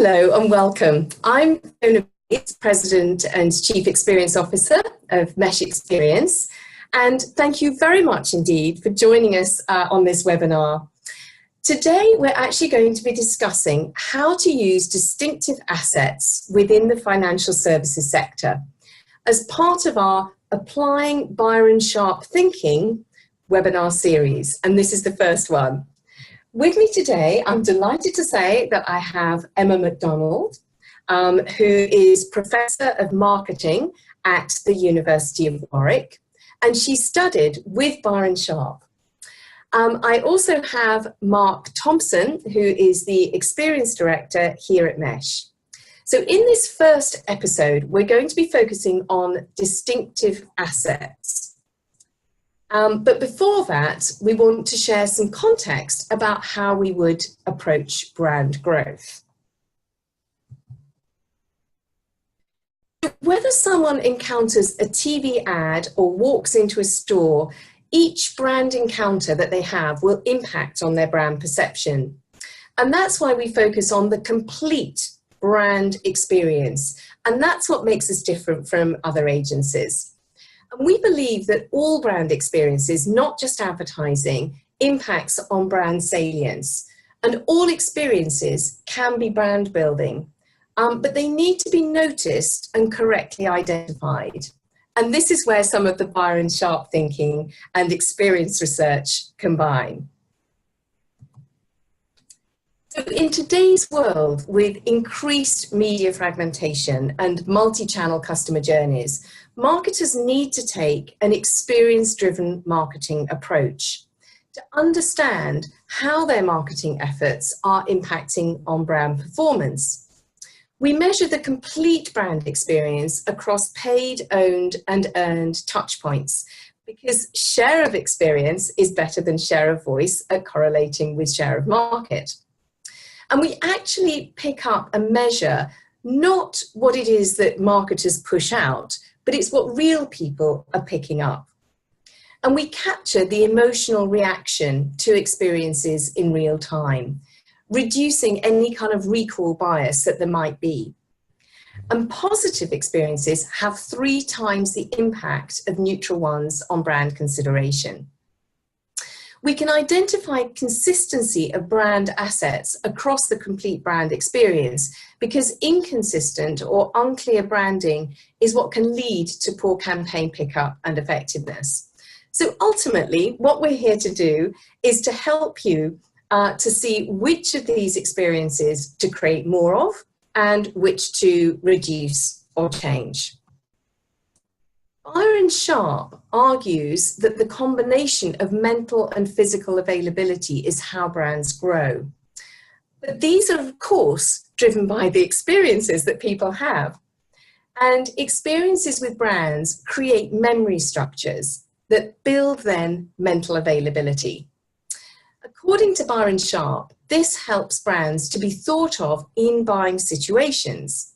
Hello and welcome. I'm Fiona, President and Chief Experience Officer of Mesh Experience, and thank you very much indeed for joining us on this webinar. Today we're actually going to be discussing how to use distinctive assets within the financial services sector as part of our Applying Byron Sharp Thinking webinar series, and this is the first one. With me today, I'm delighted to say that I have Emma McDonald, who is Professor of Marketing at the University of Warwick, and she studied with Byron Sharp. I also have Mark Thompson, who is the Experience Director here at Mesh. So in this first episode, we're going to be focusing on distinctive assets. But before that, we want to share some context about how we would approach brand growth. Whether someone encounters a TV ad or walks into a store, each brand encounter that they have will impact on their brand perception. And that's why we focus on the complete brand experience. And that's what makes us different from other agencies. And we believe that all brand experiences, not just advertising, impacts on brand salience. And all experiences can be brand building, but they need to be noticed and correctly identified. And this is where some of the Byron Sharp thinking and experience research combine. So in today's world, with increased media fragmentation and multi-channel customer journeys, marketers need to take an experience-driven marketing approach to understand how their marketing efforts are impacting on brand performance. We measure the complete brand experience across paid, owned, and earned touchpoints, because share of experience is better than share of voice at correlating with share of market. And we actually pick up and measure not what it is that marketers push out, but it's what real people are picking up. And we capture the emotional reaction to experiences in real time, reducing any kind of recall bias that there might be. And positive experiences have 3 times the impact of neutral ones on brand consideration. We can identify consistency of brand assets across the complete brand experience, because inconsistent or unclear branding is what can lead to poor campaign pickup and effectiveness. So ultimately, what we're here to do is to help you to see which of these experiences to create more of and which to reduce or change. Byron Sharp argues that the combination of mental and physical availability is how brands grow. But these are, of course, driven by the experiences that people have. And experiences with brands create memory structures that build then mental availability. According to Byron Sharp, this helps brands to be thought of in buying situations.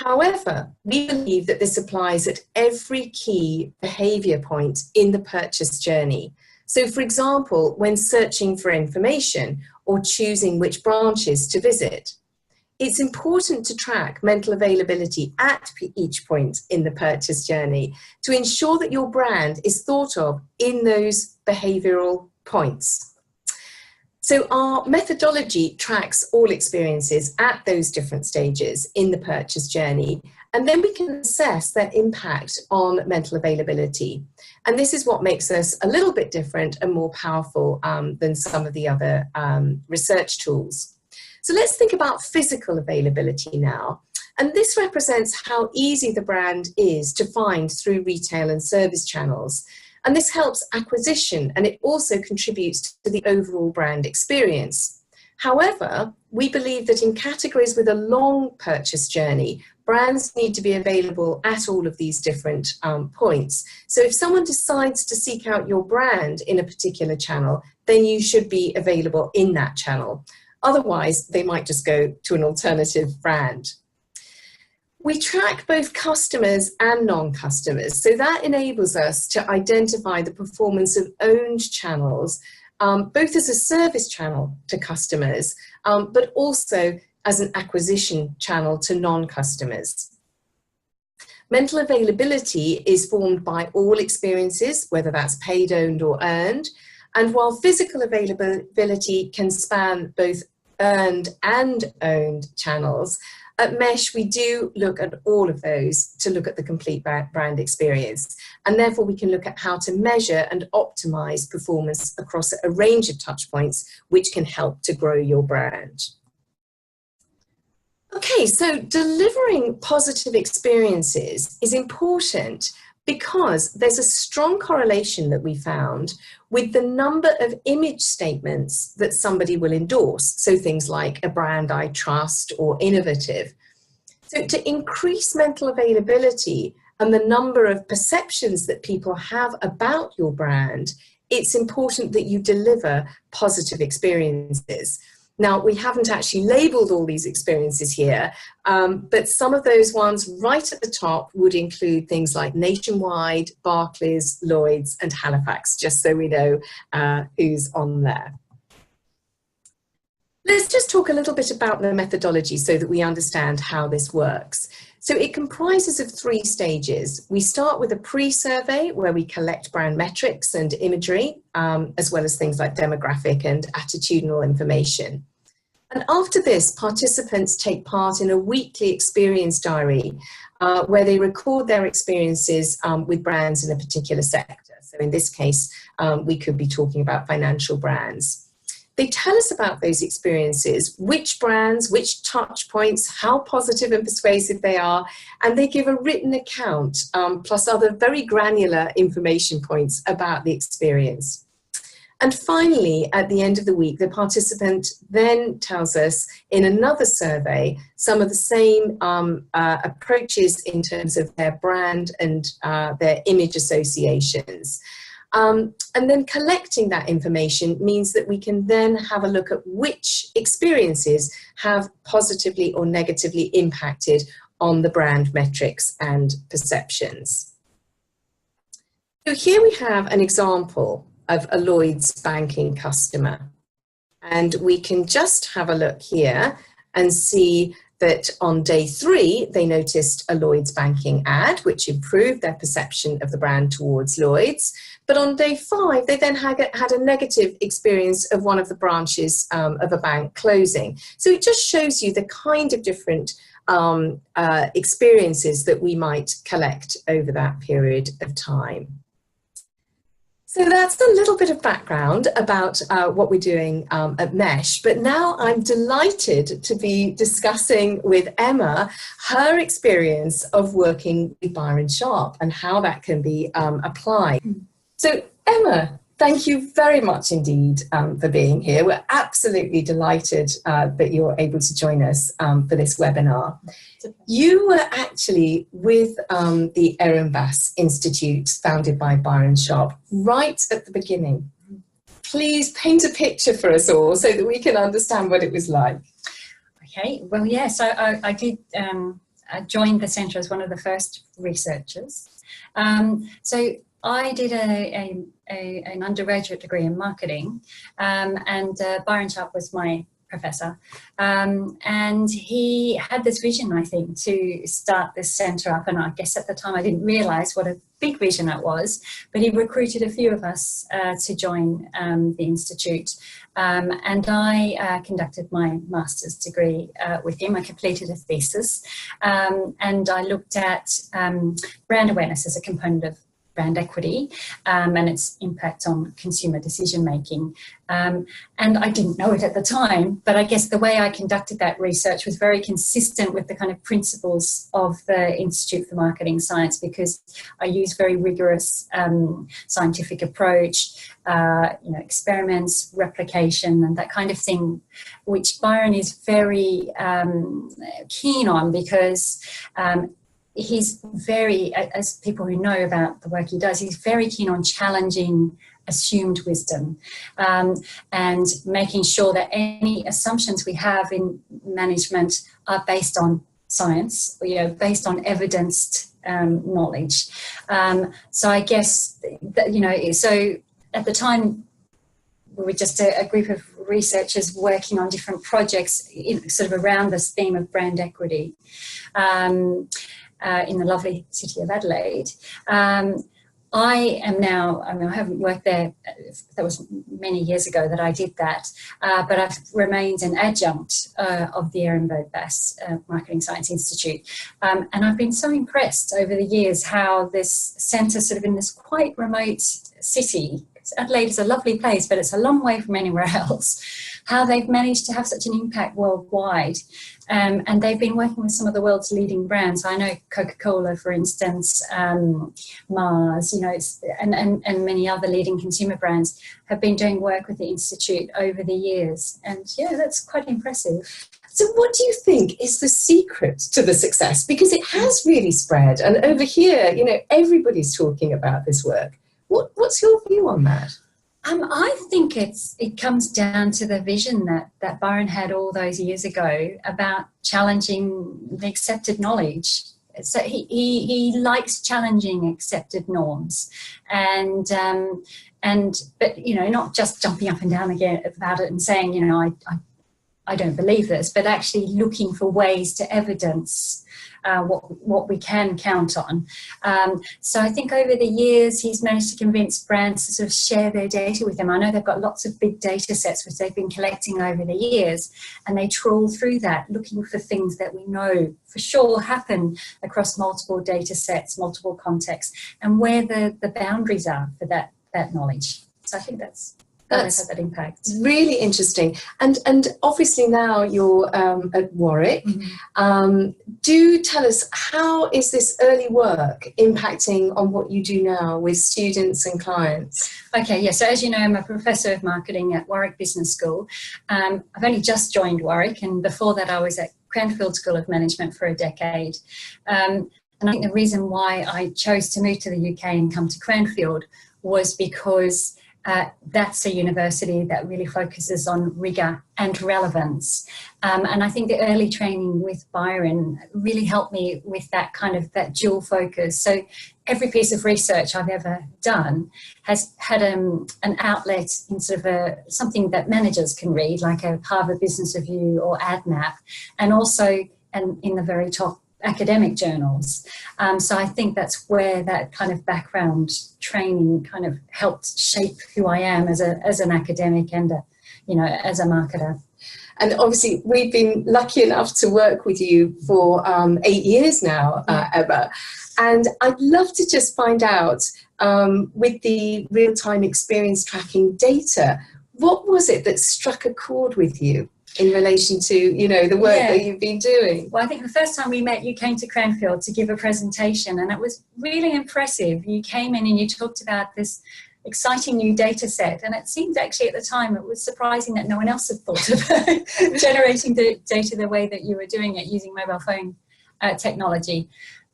However, we believe that this applies at every key behavior point in the purchase journey. So, for example, when searching for information or choosing which branches to visit, it's important to track mental availability at each point in the purchase journey to ensure that your brand is thought of in those behavioral points. So our methodology tracks all experiences at those different stages in the purchase journey, and then we can assess their impact on mental availability. And this is what makes us a little bit different and more powerful than some of the other research tools. So let's think about physical availability now. And this represents how easy the brand is to find through retail and service channels. And this helps acquisition, and it also contributes to the overall brand experience. However, we believe that in categories with a long purchase journey, brands need to be available at all of these different points. So if someone decides to seek out your brand in a particular channel, then you should be available in that channel. Otherwise, they might just go to an alternative brand. We track both customers and non-customers, so that enables us to identify the performance of owned channels, both as a service channel to customers, but also as an acquisition channel to non-customers. Mental availability is formed by all experiences, whether that's paid, owned or earned. And while physical availability can span both earned and owned channels, at Mesh we do look at all of those to look at the complete brand experience. And therefore we can look at how to measure and optimize performance across a range of touch points, which can help to grow your brand. Okay, so delivering positive experiences is important because there's a strong correlation that we found with the number of image statements that somebody will endorse. So things like a brand I trust or innovative. So to increase mental availability and the number of perceptions that people have about your brand, it's important that you deliver positive experiences. Now, we haven't actually labelled all these experiences here, but some of those ones right at the top would include things like Nationwide, Barclays, Lloyds and Halifax, just so we know who's on there. Let's just talk a little bit about the methodology so that we understand how this works. So it comprises of 3 stages. We start with a pre-survey where we collect brand metrics and imagery, as well as things like demographic and attitudinal information. And after this, participants take part in a weekly experience diary where they record their experiences with brands in a particular sector. So in this case, we could be talking about financial brands. They tell us about those experiences, which brands, which touch points, how positive and persuasive they are, and they give a written account plus other very granular information points about the experience. And finally, at the end of the week, the participant then tells us in another survey some of the same approaches in terms of their brand and their image associations. And then collecting that information means that we can then have a look at which experiences have positively or negatively impacted on the brand metrics and perceptions. So here we have an example of a Lloyds banking customer. And we can just have a look here and see that on day 3, they noticed a Lloyds banking ad, which improved their perception of the brand towards Lloyds. But on day 5, they then had a negative experience of one of the branches of a bank closing. So it just shows you the kind of different experiences that we might collect over that period of time. So that's a little bit of background about what we're doing at Mesh, but now I'm delighted to be discussing with Emma her experience of working with Byron Sharp and how that can be applied. So Emma, thank you very much indeed for being here. We're absolutely delighted that you're able to join us for this webinar. You were actually with the Ehrenberg Institute, founded by Byron Sharp, right at the beginning. Please paint a picture for us all so that we can understand what it was like. Okay, well, yes, I did join the centre as one of the first researchers. So I did an undergraduate degree in marketing, and Byron Sharp was my professor, and he had this vision, I think, to start this centre up, and I guess at the time I didn't realise what a big vision it was, but he recruited a few of us to join the Institute, and I conducted my master's degree with him. I completed a thesis, and I looked at brand awareness as a component of brand equity and its impact on consumer decision making. And I didn't know it at the time, but I guess the way I conducted that research was very consistent with the kind of principles of the Institute for Marketing Science, because I use very rigorous scientific approach, experiments, replication, and that kind of thing, which Byron is very keen on, because he's very, as people who know about the work he does, he's very keen on challenging assumed wisdom and making sure that any assumptions we have in management are based on science, based on evidenced knowledge. So I guess that, so at the time we were just a group of researchers working on different projects sort of around this theme of brand equity in the lovely city of Adelaide. I am now, I haven't worked there, that was many years ago that I did that, but I've remained an adjunct of the Ehrenberg Marketing Science Institute. And I've been so impressed over the years how this centre sort of in this quite remote city, Adelaide is a lovely place, but it's a long way from anywhere else, how they've managed to have such an impact worldwide. And they've been working with some of the world's leading brands. I know Coca-Cola, for instance, Mars, and many other leading consumer brands have been doing work with the Institute over the years. And yeah, that's quite impressive. So what do you think is the secret to the success? Because it has really spread. And over here, everybody's talking about this work. What's your view on that? I think it comes down to the vision that Byron had all those years ago about challenging the accepted knowledge. So he likes challenging accepted norms, but not just jumping up and down again about it and saying I don't believe this, but actually looking for ways to evidence what we can count on. So I think over the years he's managed to convince brands to sort of share their data with them. I know they've got lots of big data sets which they've been collecting over the years, and they trawl through that looking for things that we know for sure happen across multiple data sets, multiple contexts, and where the boundaries are for that knowledge. So I think that's had that impact. Really interesting. And obviously now you're at Warwick. Mm-hmm. Do tell us, how is this early work impacting on what you do now with students and clients? Okay, yeah, so as you know, I'm a professor of marketing at Warwick Business School. I've only just joined Warwick, and before that I was at Cranfield School of Management for a decade. And I think the reason why I chose to move to the UK and come to Cranfield was because that's a university that really focuses on rigour and relevance. And I think the early training with Byron really helped me with that dual focus. So every piece of research I've ever done has had an outlet in sort of something that managers can read, like a Harvard Business Review or AdMap, and also in the very top academic journals. So I think that's where that kind of background training kind of helped shape who I am as an academic and as a marketer. And obviously we've been lucky enough to work with you for 8 years now, Emma. And I'd love to just find out, with the real-time experience tracking data, what was it that struck a chord with you in relation to, the work that you've been doing? Well, I think the first time we met, you came to Cranfield to give a presentation, and it was really impressive. You came in and you talked about this exciting new data set, and it seemed actually at the time it was surprising that no one else had thought of generating the data the way that you were doing it using mobile phone technology.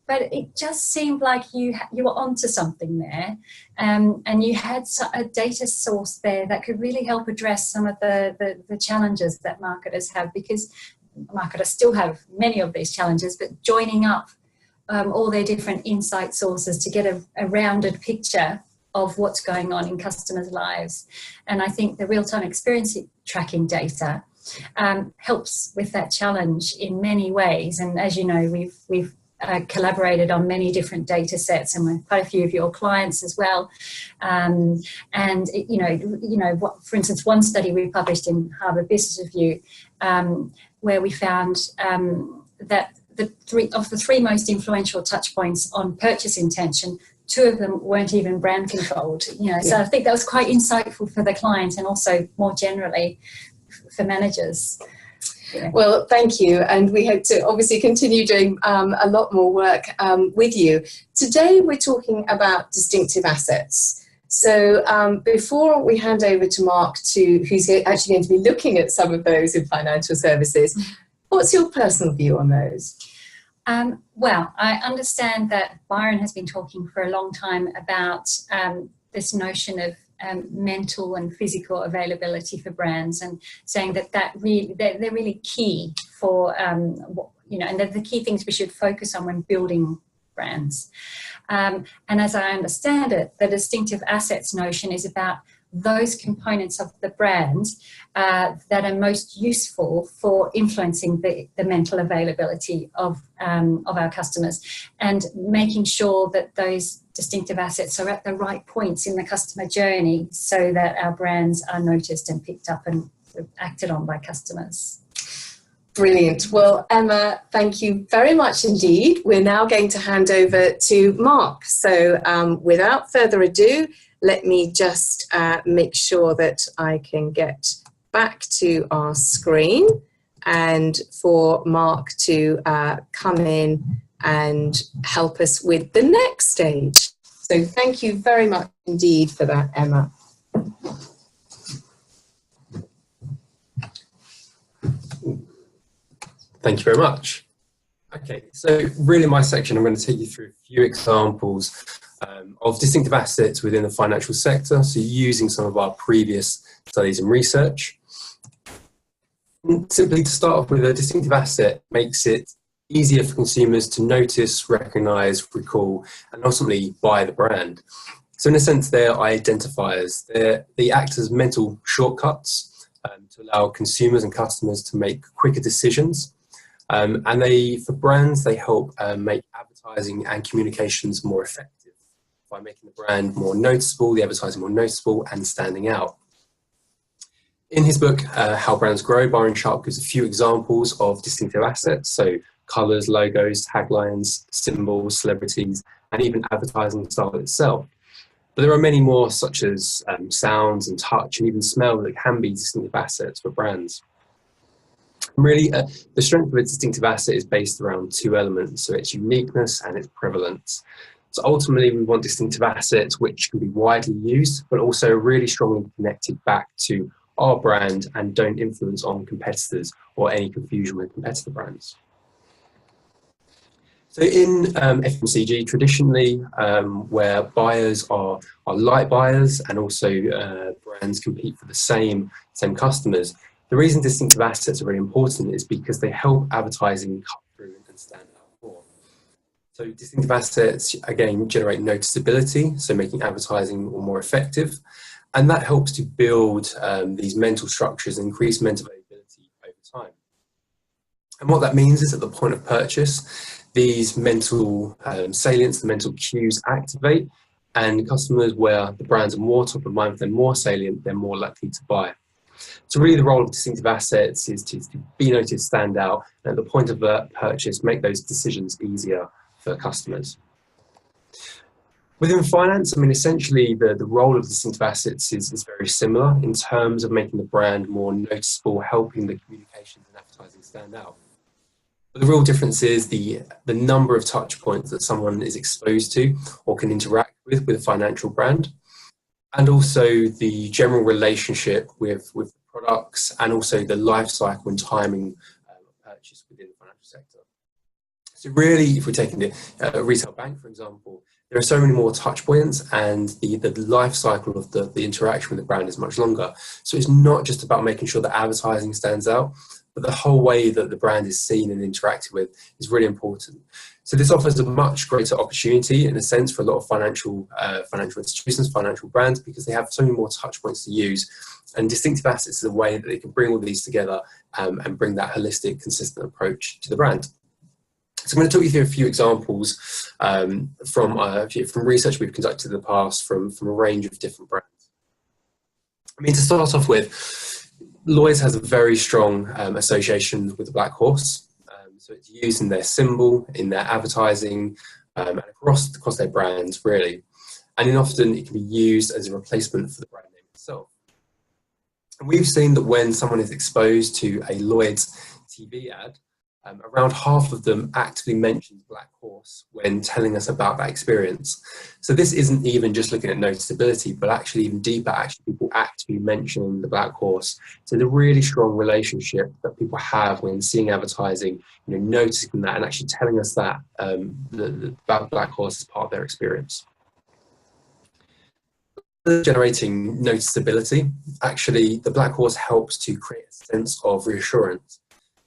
But it just seemed like you were onto something there, and you had a data source there that could really help address some of the challenges that marketers have, because marketers still have many of these challenges, but joining up all their different insight sources to get a rounded picture of what's going on in customers' lives. And I think the real-time experience tracking data helps with that challenge in many ways. And as you know, we've collaborated on many different data sets, and with quite a few of your clients as well. For instance, one study we published in Harvard Business Review, where we found that the three most influential touch points on purchase intention, 2 of them weren't even brand controlled. So I think that was quite insightful for the client, and also more generally for managers. Yeah. Well, thank you. And we hope to obviously continue doing a lot more work with you. Today, we're talking about distinctive assets. So before we hand over to Mark, who's actually going to be looking at some of those in financial services, what's your personal view on those? Well, I understand that Byron has been talking for a long time about this notion of mental and physical availability for brands, and saying that they're really key for and they're the key things we should focus on when building brands. And as I understand it, the distinctive assets notion is about those components of the brand that are most useful for influencing the mental availability of our customers, and making sure that those distinctive assets are at the right points in the customer journey so that our brands are noticed and picked up and acted on by customers. Brilliant. Well, Emma, thank you very much indeed. We're now going to hand over to Mark. So without further ado, let me just make sure that I can get back to our screen and for Mark to come in and help us with the next stage. So thank you very much indeed for that, Emma. Thank you very much. Okay, so really in my section, I'm going to take you through a few examples of distinctive assets within the financial sector, so using some of our previous studies and research. Simply to start off with, a distinctive asset makes it easier for consumers to notice, recognise, recall, and ultimately buy the brand. So in a sense, they're identifiers. They act as mental shortcuts to allow consumers and customers to make quicker decisions. And for brands, they help make advertising and communications more effective by making the brand more noticeable, the advertising more noticeable and standing out. In his book, How Brands Grow, Byron gives a few examples of distinctive assets, so colours, logos, taglines, symbols, celebrities, and even advertising style itself. But there are many more, such as sounds and touch and even smell, that can be distinctive assets for brands. Really, the strength of a distinctive asset is based around two elements, so its uniqueness and its prevalence. So ultimately, we want distinctive assets which can be widely used, but also really strongly connected back to our brand and don't influence on competitors or any confusion with competitor brands. So in FMCG, traditionally, where buyers are light buyers and also brands compete for the same customers, the reason distinctive assets are really important is because they help advertising cut through and stand out more. So distinctive assets, again, generate noticeability, so making advertising more effective. And that helps to build these mental structures and increase mental availability over time. And what that means is at the point of purchase, these mental salients, the mental cues activate, and customers where the brands are more top of mind, they're more salient, they're more likely to buy. So really the role of distinctive assets is to be noticed, stand out, and at the point of purchase, make those decisions easier for customers. Within finance, I mean, essentially the role of distinctive assets is very similar in terms of making the brand more noticeable, helping the communications and advertising stand out. But the real difference is the number of touch points that someone is exposed to or can interact with a financial brand, and also the general relationship with products and also the life cycle and timing of purchase within the financial sector. So really, if we're taking a retail bank, for example, there are so many more touch points and the life cycle of the interaction with the brand is much longer. So it's not just about making sure that advertising stands out, but the whole way that the brand is seen and interacted with is really important. So this offers a much greater opportunity, in a sense, for a lot of financial institutions, financial brands, because they have so many more touch points to use. And distinctive assets is a way that they can bring all these together and bring that holistic, consistent approach to the brand. So I'm going to talk you through a few examples from research we've conducted in the past from a range of different brands. I mean, to start off with, Lloyd's has a very strong association with the black horse. So it's used in their symbol, in their advertising, and across their brands, really. And then often it can be used as a replacement for the brand name itself. And we've seen that when someone is exposed to a Lloyd's TV ad, around half of them actively mention Black Horse when telling us about that experience. So this isn't even just looking at noticeability, but actually even deeper, people actively mentioning the Black Horse. So the really strong relationship that people have when seeing advertising, noticing that and actually telling us that the Black Horse is part of their experience. Generating noticeability, actually the Black Horse helps to create a sense of reassurance.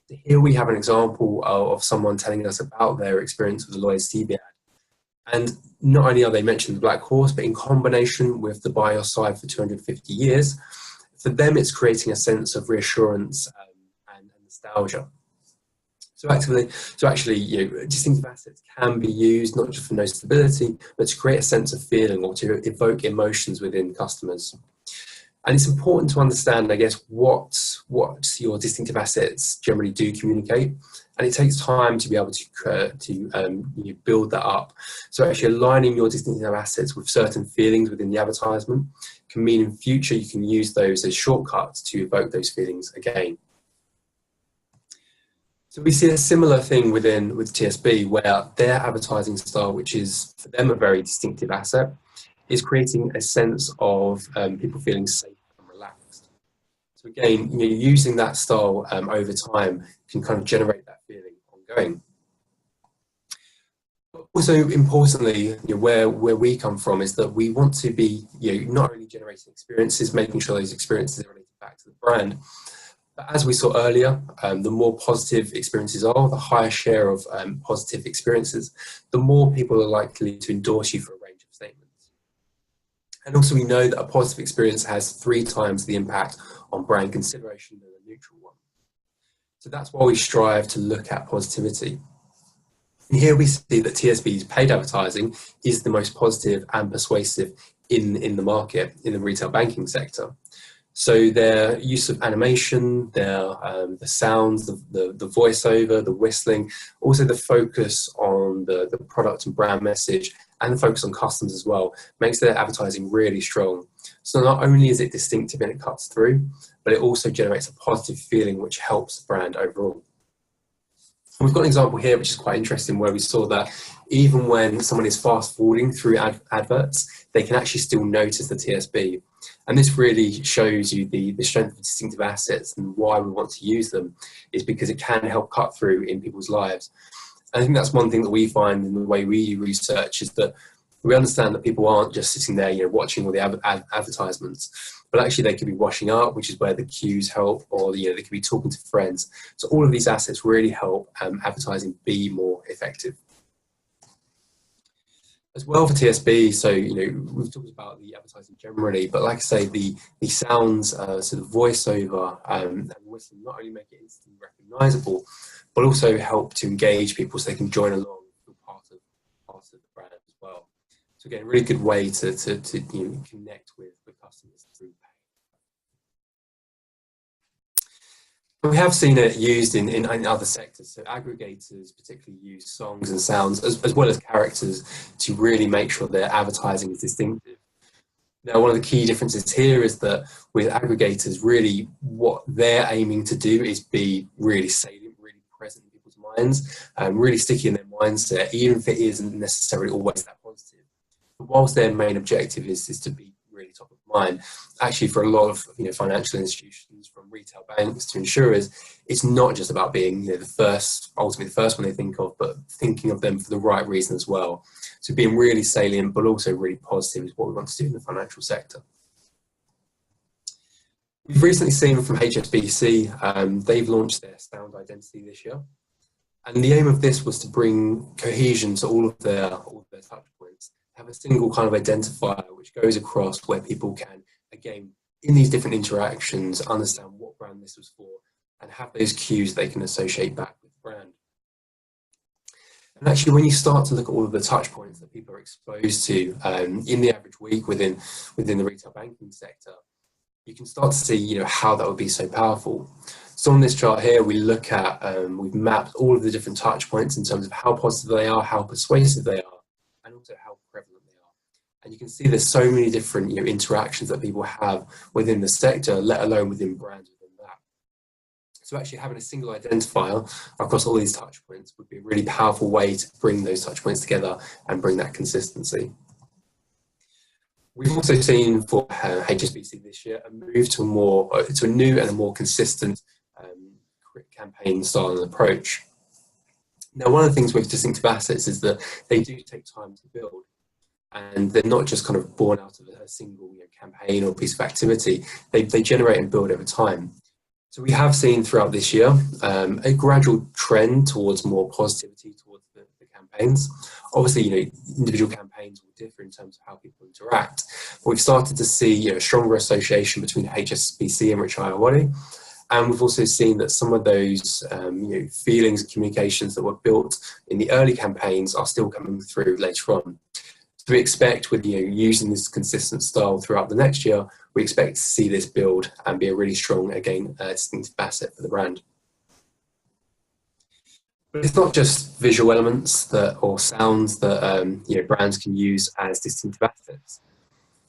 Here we have an example of someone telling us about their experience with the Lloyd's TV ad. And not only are they mentioning the black horse, but in combination with the by your side for 250 years, for them it's creating a sense of reassurance and nostalgia. So actually, distinctive assets can be used not just for notability, but to create a sense of feeling or to evoke emotions within customers. And it's important to understand, I guess, what your distinctive assets generally do communicate. And it takes time to be able to build that up. So actually aligning your distinctive assets with certain feelings within the advertisement can mean in future you can use those as shortcuts to evoke those feelings again. So we see a similar thing with TSB, where their advertising style, which is for them a very distinctive asset, is creating a sense of people feeling safe and relaxed. So again, using that style over time can kind of generate that feeling ongoing. But also importantly, where we come from is that we want to be not only generating experiences, making sure those experiences are related back to the brand, but as we saw earlier, the more positive experiences are, the higher share of positive experiences, the more people are likely to endorse you for a range of statements. And also we know that a positive experience has 3 times the impact on brand consideration than a neutral one. So that's why we strive to look at positivity. And here we see that TSB's paid advertising is the most positive and persuasive in the market, in the retail banking sector. So their use of animation, the sounds, the voiceover, the whistling, also the focus on the product and brand message, and the focus on customers as well, makes their advertising really strong. So not only is it distinctive and it cuts through, but it also generates a positive feeling which helps the brand overall. And we've got an example here which is quite interesting, where we saw that even when someone is fast forwarding through adverts, they can actually still notice the TSB. And this really shows you the strength of distinctive assets, and why we want to use them is because it can help cut through in people's lives. And I think that's one thing that we find in the way we research, is that we understand that people aren't just sitting there watching all the advertisements, but actually they could be washing up, which is where the cues help, or they could be talking to friends. So all of these assets really help advertising be more effective. As well for TSB, so we've talked about the advertising generally, but like I say, the sounds, so the voiceover and whistling not only make it instantly recognisable, but also help to engage people so they can join along and feel part of the brand as well. So again, a really good way to connect with customers through pay. We have seen it used in other sectors. So aggregators particularly use songs and sounds as well as characters to really make sure their advertising is distinctive. Now, one of the key differences here is that with aggregators, really what they're aiming to do is be really salient, really present in people's minds, and really sticky in their mindset, even if it isn't necessarily always that positive. But whilst their main objective is to be really top of mind, actually for a lot of financial institutions, from retail banks to insurers, it's not just about being ultimately the first one they think of, but thinking of them for the right reason as well. So being really salient but also really positive is what we want to do in the financial sector. We've recently seen from HSBC, they've launched their sound identity this year, and the aim of this was to bring cohesion to all of their touch points, have a single kind of identifier which goes across, where people can, again, in these different interactions, understand what brand this was for, and have those cues they can associate back with the brand. And actually, when you start to look at all of the touch points that people are exposed to in the average week within the retail banking sector, you can start to see how that would be so powerful. So on this chart here, we look at, we've mapped all of the different touch points in terms of how positive they are, how persuasive they are, and also how prevalent they are. And you can see there's so many different interactions that people have within the sector, let alone within brands within that. So actually having a single identifier across all these touch points would be a really powerful way to bring those touch points together and bring that consistency. We've also seen for HSBC this year a move to a new and a more consistent campaign style and approach. Now, one of the things with distinctive assets is that they do take time to build, and they're not just kind of born out of a single campaign or piece of activity. They generate and build over time. So we have seen throughout this year a gradual trend towards more positivity towards the campaigns. Obviously, individual campaigns will differ in terms of how people interact, but we've started to see a stronger association between HSBC and Rich Iowati. And we've also seen that some of those feelings and communications that were built in the early campaigns are still coming through later on. So we expect with using this consistent style throughout the next year, we expect to see this build and be a really strong, again, distinctive asset for the brand. But it's not just visual elements or sounds that brands can use as distinctive assets.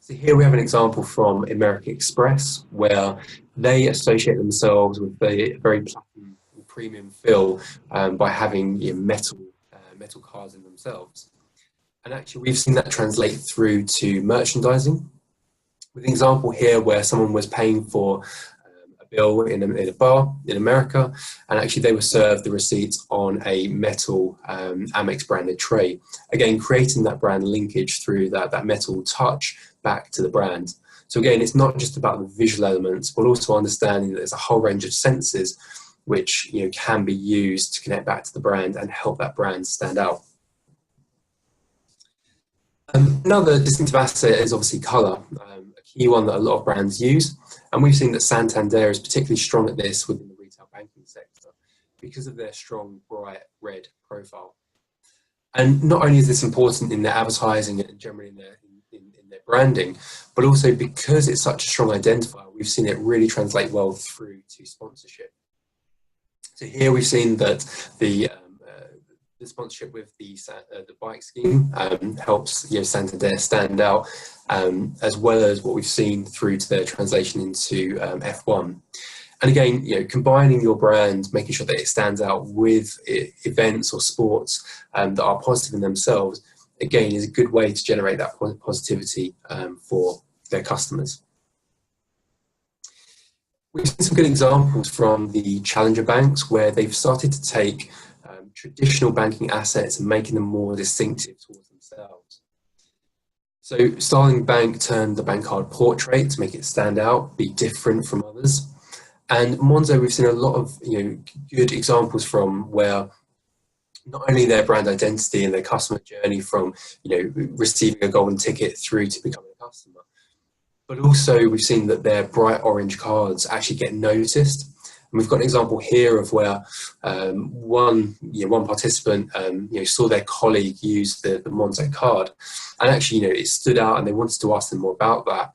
So here we have an example from American Express, where they associate themselves with a very platinum premium feel by having metal cards in themselves. And actually we've seen that translate through to merchandising. With an example here where someone was paying for a bill in a bar in America, and actually they were served the receipts on a metal Amex branded tray. Again, creating that brand linkage through that metal touch back to the brand. So again, it's not just about the visual elements, but also understanding that there's a whole range of senses which can be used to connect back to the brand and help that brand stand out. Another distinctive asset is obviously colour, a key one that a lot of brands use, and we've seen that Santander is particularly strong at this within the retail banking sector because of their strong bright red profile. And not only is this important in their advertising and generally in their branding, but also because it's such a strong identifier, we've seen it really translate well through to sponsorship. So here we've seen that the sponsorship with the bike scheme helps Santander stand out, as well as what we've seen through to their translation into F1. And again, combining your brand, making sure that it stands out with events or sports that are positive in themselves, again, is a good way to generate that positivity for their customers. We've seen some good examples from the challenger banks where they've started to take traditional banking assets and making them more distinctive towards themselves. So Starling Bank turned the bank card portrait to make it stand out, be different from others. And Monzo, we've seen a lot of good examples from where not only their brand identity and their customer journey from receiving a golden ticket through to becoming a customer, but also we've seen that their bright orange cards actually get noticed. And we've got an example here of where one participant saw their colleague use the Monzo card, and actually it stood out, and they wanted to ask them more about that.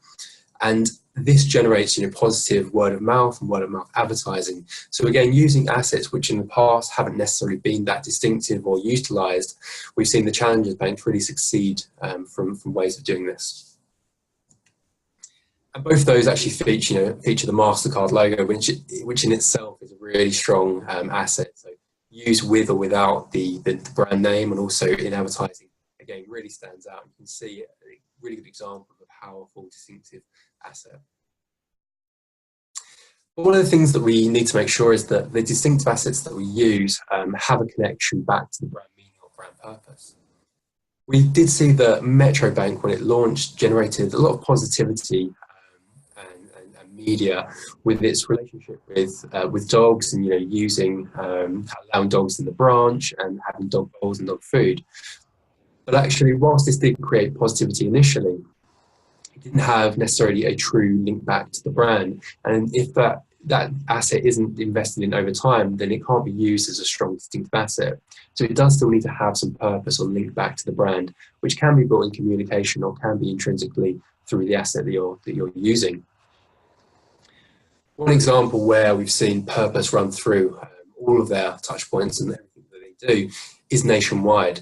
And this generates positive word of mouth and word of mouth advertising. So again, using assets which in the past haven't necessarily been that distinctive or utilised, we've seen the challengers banks really succeed from ways of doing this. And both of those actually feature the MasterCard logo, which in itself is a really strong asset. So used with or without the brand name, and also in advertising, again, really stands out. You can see a really good example of a powerful, distinctive asset. But one of the things that we need to make sure is that the distinctive assets that we use have a connection back to the brand meaning or brand purpose. We did see that Metro Bank, when it launched, generated a lot of positivity and media with its relationship with dogs, and using allowing dogs in the branch and having dog bowls and dog food. But actually, whilst this did create positivity initially, it didn't have necessarily a true link back to the brand. And if that asset isn't invested in over time, then it can't be used as a strong distinctive asset. So it does still need to have some purpose or link back to the brand, which can be built in communication or can be intrinsically through the asset that you're using. One example where we've seen purpose run through all of their touch points and everything that they do is Nationwide.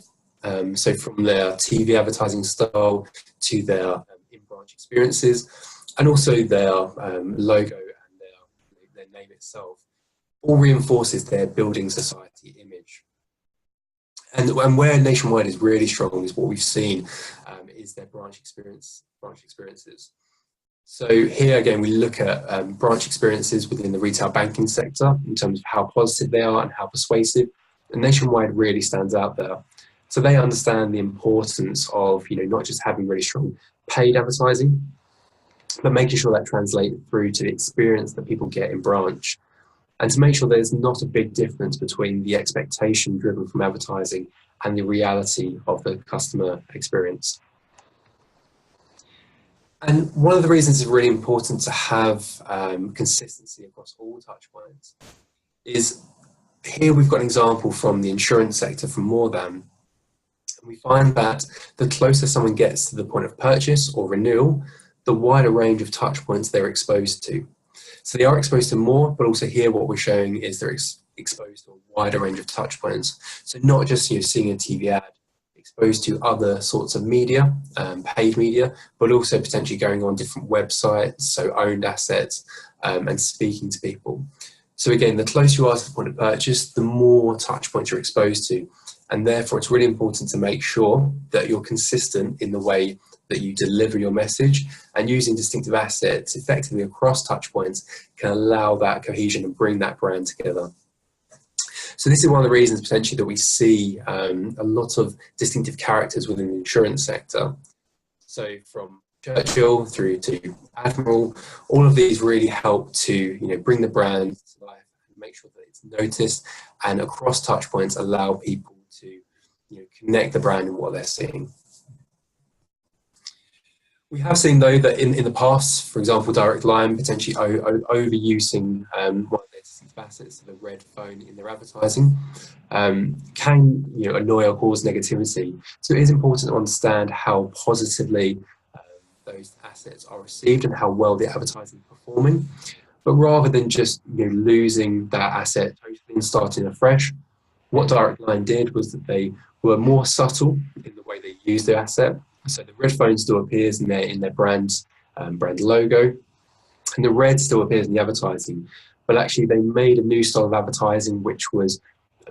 So from their TV advertising style to their in-branch experiences, and also their logo and their name itself, all reinforces their building society image. And where Nationwide is really strong is what we've seen is their branch experiences. So here again, we look at branch experiences within the retail banking sector in terms of how positive they are and how persuasive. And Nationwide really stands out there. So they understand the importance of not just having really strong paid advertising, but making sure that translates through to the experience that people get in branch, and to make sure there's not a big difference between the expectation driven from advertising and the reality of the customer experience. And one of the reasons it's really important to have consistency across all touch points is, here we've got an example from the insurance sector from More Than. And we find that the closer someone gets to the point of purchase or renewal, the wider range of touch points they're exposed to. So they are exposed to more, but also here what we're showing is they're exposed to a wider range of touch points. So not just seeing a TV ad, exposed to other sorts of media, paid media, but also potentially going on different websites, so owned assets, and speaking to people. So again, the closer you are to the point of purchase, the more touch points you're exposed to. And therefore it's really important to make sure that you're consistent in the way that you deliver your message, and using distinctive assets effectively across touch points can allow that cohesion and bring that brand together. So this is one of the reasons potentially that we see a lot of distinctive characters within the insurance sector. So from Churchill through to Admiral, all of these really help to bring the brand to life and make sure that it's noticed, and across touch points allow people to connect the brand and what they're seeing. We have seen though that in the past, for example, Direct Line potentially overusing one of their distinctive assets, the red phone, in their advertising, can annoy or cause negativity. So it is important to understand how positively those assets are received and how well the advertising is performing. But rather than just losing that asset totally and starting afresh, what Direct Line did was that they were more subtle in the way they used their asset. So the red phone still appears in their brand logo, and the red still appears in the advertising. But actually, they made a new style of advertising which was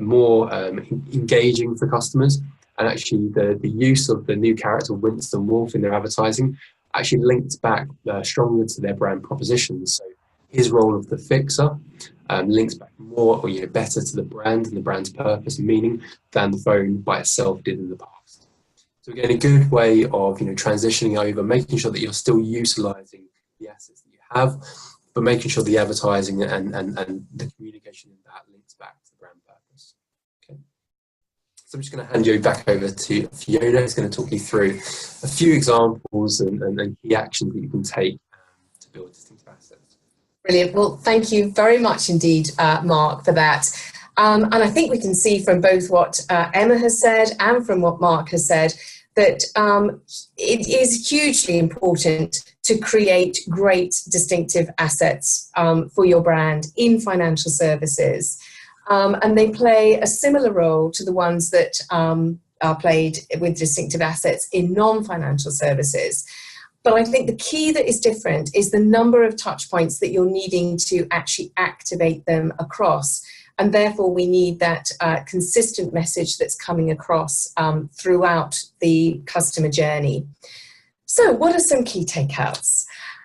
more engaging for customers. And actually, the use of the new character Winston Wolfe in their advertising actually linked back stronger to their brand proposition. So his role of the fixer links back more or better to the brand and the brand's purpose and meaning than the phone by itself did in the past. So again, a good way of transitioning over, making sure that you're still utilising the assets that you have, but making sure the advertising and the communication in that links back to the brand purpose. Okay. So I'm just going to hand you back over to Fiona, who's going to talk you through a few examples and key actions that you can take to build distinctive assets. Brilliant. Well, thank you very much indeed, Mark, for that. And I think we can see from both what Emma has said and from what Mark has said that it is hugely important to create great distinctive assets for your brand in financial services. And they play a similar role to the ones that are played with distinctive assets in non-financial services. But I think the key that is different is the number of touch points that you're needing to actually activate them across. And therefore, we need that consistent message that's coming across throughout the customer journey. So what are some key takeouts?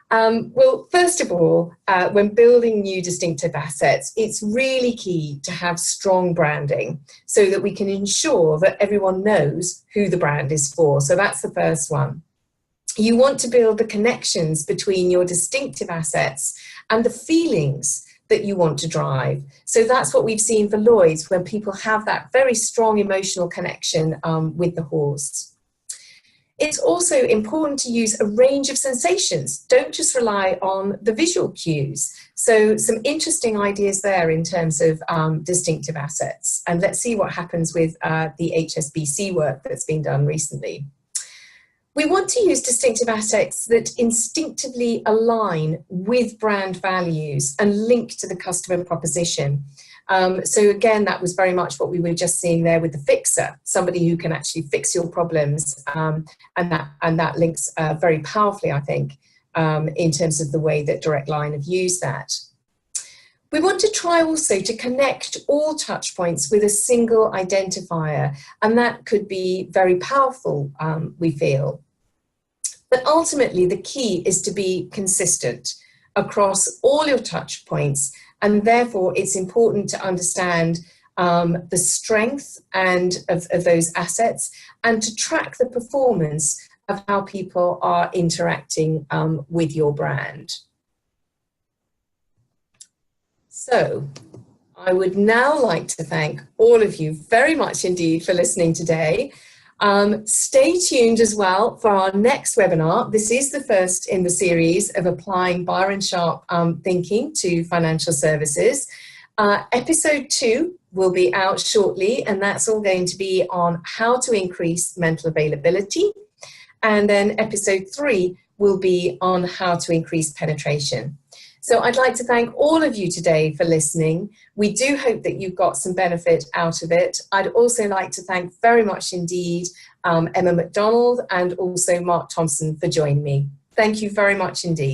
Well, first of all, when building new distinctive assets, it's really key to have strong branding so that we can ensure that everyone knows who the brand is for. So that's the first one. You want to build the connections between your distinctive assets and the feelings that you want to drive. So that's what we've seen for Lloyd's, when people have that very strong emotional connection with the horse. It's also important to use a range of sensations. Don't just rely on the visual cues. So some interesting ideas there in terms of distinctive assets. And let's see what happens with the HSBC work that's been done recently. We want to use distinctive assets that instinctively align with brand values and link to the customer proposition. So again, that was very much what we were just seeing there with the fixer, somebody who can actually fix your problems, and that links very powerfully, I think, in terms of the way that Direct Line have used that. We want to try also to connect all touch points with a single identifier, and that could be very powerful, we feel. But ultimately, the key is to be consistent across all your touch points, and therefore it's important to understand the strength of those assets and to track the performance of how people are interacting with your brand. So I would now like to thank all of you very much indeed for listening today. Stay tuned as well for our next webinar. This is the first in the series of applying Byron Sharp thinking to financial services. Episode 2 will be out shortly, and that's all going to be on how to increase mental availability. And then episode 3 will be on how to increase penetration. So I'd like to thank all of you today for listening. We do hope that you've got some benefit out of it. I'd also like to thank very much indeed Emma McDonald and also Mark Thompson for joining me. Thank you very much indeed.